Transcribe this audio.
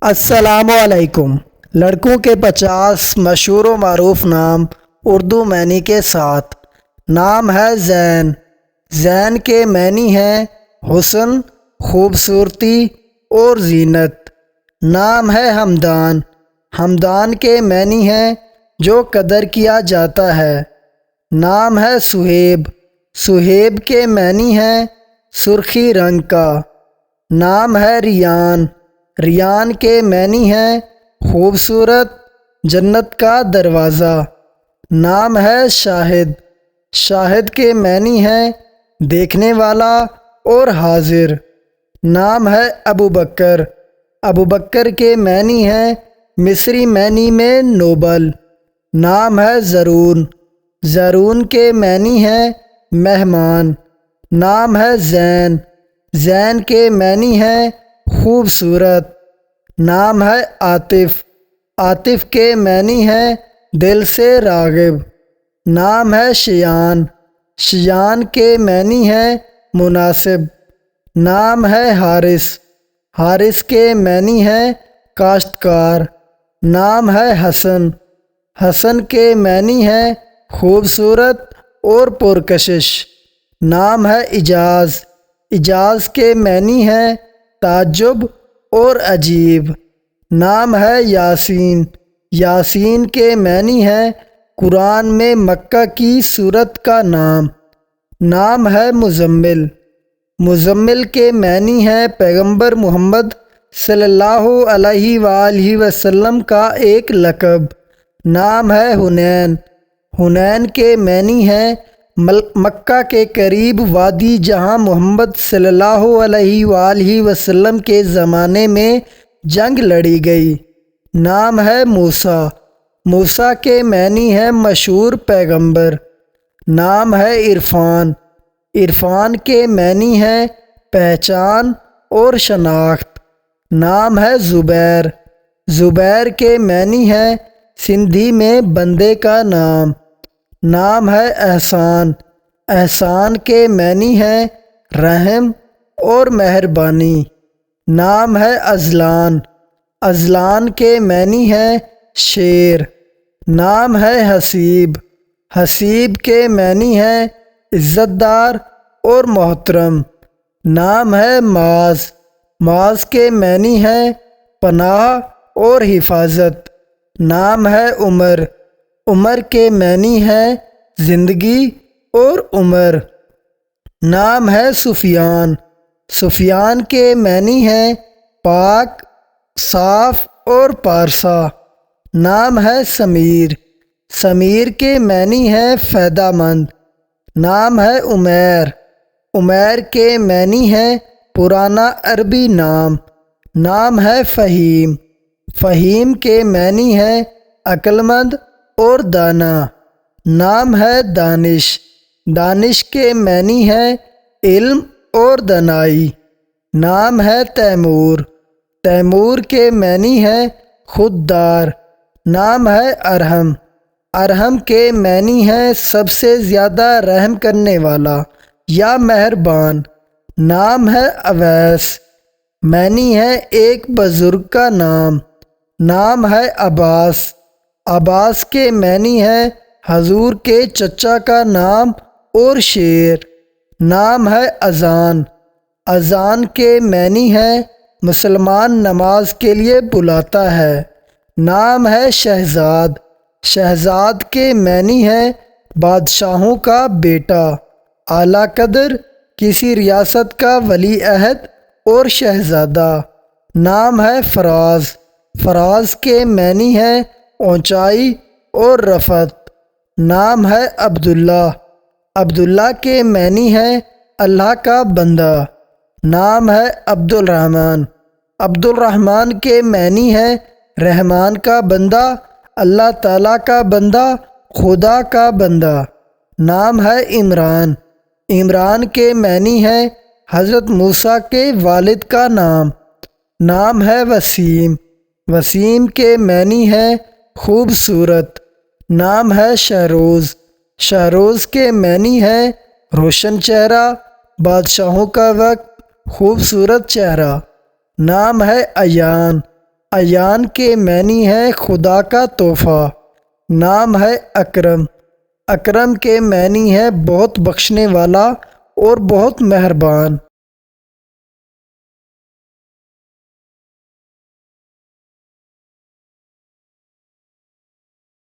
السلام علیکم۔ لڑکوں کے 50 مشہور و معروف نام اردو معنی کے ساتھ۔ نام ہے زین۔ زین کے معنی ہیں حسن، خوبصورتی اور زینت۔ نام ہے حمدان۔ حمدان کے معنی ہیں جو قدر کیا جاتا ہے۔ نام ہے صہیب۔ صہیب کے معنی ہیں سرخی رنگ کا۔ نام ہے ریان۔ ریان کے معنی ہیں خوبصورت، جنت کا دروازہ۔ نام ہے شاہد۔ شاہد کے معنی ہیں دیکھنے والا اور حاضر۔ نام ہے ابوبکر۔ ابوبکر کے معنی ہیں مصری معنی میں نوبل۔ نام ہے زرون۔ زرون کے معنی ہیں مہمان۔ نام ہے زین۔ زین کے معنی ہیں خوبصورت۔ نام ہے عاطف۔ عاطف کے معنی ہیں دل سے راغب۔ نام ہے شیان۔ شیان کے معنی ہیں مناسب۔ نام ہے حارث۔ حارث کے معنی ہیں کاشتکار۔ نام ہے حسن۔ حسن کے معنی ہیں خوبصورت اور پرکشش۔ نام ہے اعجاز۔ اعجاز کے معنی ہیں تعجب اور عجیب۔ نام ہے یاسین۔ یاسین کے معنی ہیں قرآن میں مکہ کی سورت کا نام۔ نام ہے مزمل۔ مزمل کے معنی ہیں پیغمبر محمد صلی اللہ علیہ وآلہ وسلم کا ایک لقب۔ نام ہے حنین۔ حنین کے معنی ہیں مکہ کے قریب وادی جہاں محمد صلی اللہ علیہ وآلہ وسلم کے زمانے میں جنگ لڑی گئی۔ نام ہے موسیٰ۔ موسیٰ کے معنی ہیں مشہور پیغمبر۔ نام ہے عرفان۔ عرفان کے معنی ہیں پہچان اور شناخت۔ نام ہے زبیر۔ زبیر کے معنی ہیں سندھی میں بندے کا نام۔ نام ہے احسان۔ احسان کے معنی ہیں رحم اور مہربانی۔ نام ہے اذلان۔ اذلان کے معنی ہیں شیر۔ نام ہے حسیب۔ حسیب کے معنی ہیں عزت دار اور محترم۔ نام ہے معاذ۔ معاذ کے معنی ہیں پناہ اور حفاظت۔ نام ہے عمر۔ عمر کے معنی ہیں زندگی اور عمر۔ نام ہے سفیان۔ سفیان کے معنی ہیں پاک، صاف اور پارسا۔ نام ہے سمیر۔ سمیر کے معنی ہیں فائدہ مند۔ نام ہے عمیر۔ عمیر کے معنی ہیں پرانا عربی نام۔ نام ہے فہیم۔ فہیم کے معنی ہیں عقل مند اور دانا۔ نام ہے دانش۔ دانش کے معنی ہیں علم اور دانائی۔ نام ہے تیمور۔ تیمور کے معنی ہیں خوددار۔ نام ہے ارحم۔ ارحم کے معنی ہیں سب سے زیادہ رحم کرنے والا یا مہربان۔ نام ہے اویس۔ معنی ہے ایک بزرگ کا نام۔ نام ہے عباس۔ عباس کے معنی ہے حضور کے چچا کا نام اور شیر۔ نام ہے اذان۔ اذان کے معنی ہے مسلمان نماز کے لیے بلاتا ہے۔ نام ہے شہزاد۔ شہزاد کے معنی ہے بادشاہوں کا بیٹا، اعلیٰ قدر، کسی ریاست کا ولی عہد اور شہزادہ۔ نام ہے فراز۔ فراز کے معنی ہے اونچائی اور رفعت۔ نام ہے عبداللہ۔ عبداللہ کے معنی ہے اللہ کا بندہ۔ نام ہے عبد الرحمن۔ عبد الرحمن کے معنی ہے رحمان کا بندہ، اللہ تعالیٰ کا بندہ، خدا کا بندہ۔ نام ہے عمران۔ عمران کے معنی ہے حضرت موسیٰ کے والد کا نام۔ نام ہے وسیم۔ وسیم کے معنی ہے خوبصورت۔ نام ہے شہروز۔ شہروز کے معنی ہے روشن چہرہ، بادشاہوں کا وقت، خوبصورت چہرہ۔ نام ہے ایان۔ ایان کے معنی ہے خدا کا تحفہ۔ نام ہے اکرم، اکرم کے معنی ہے بہت بخشنے والا اور بہت مہربان۔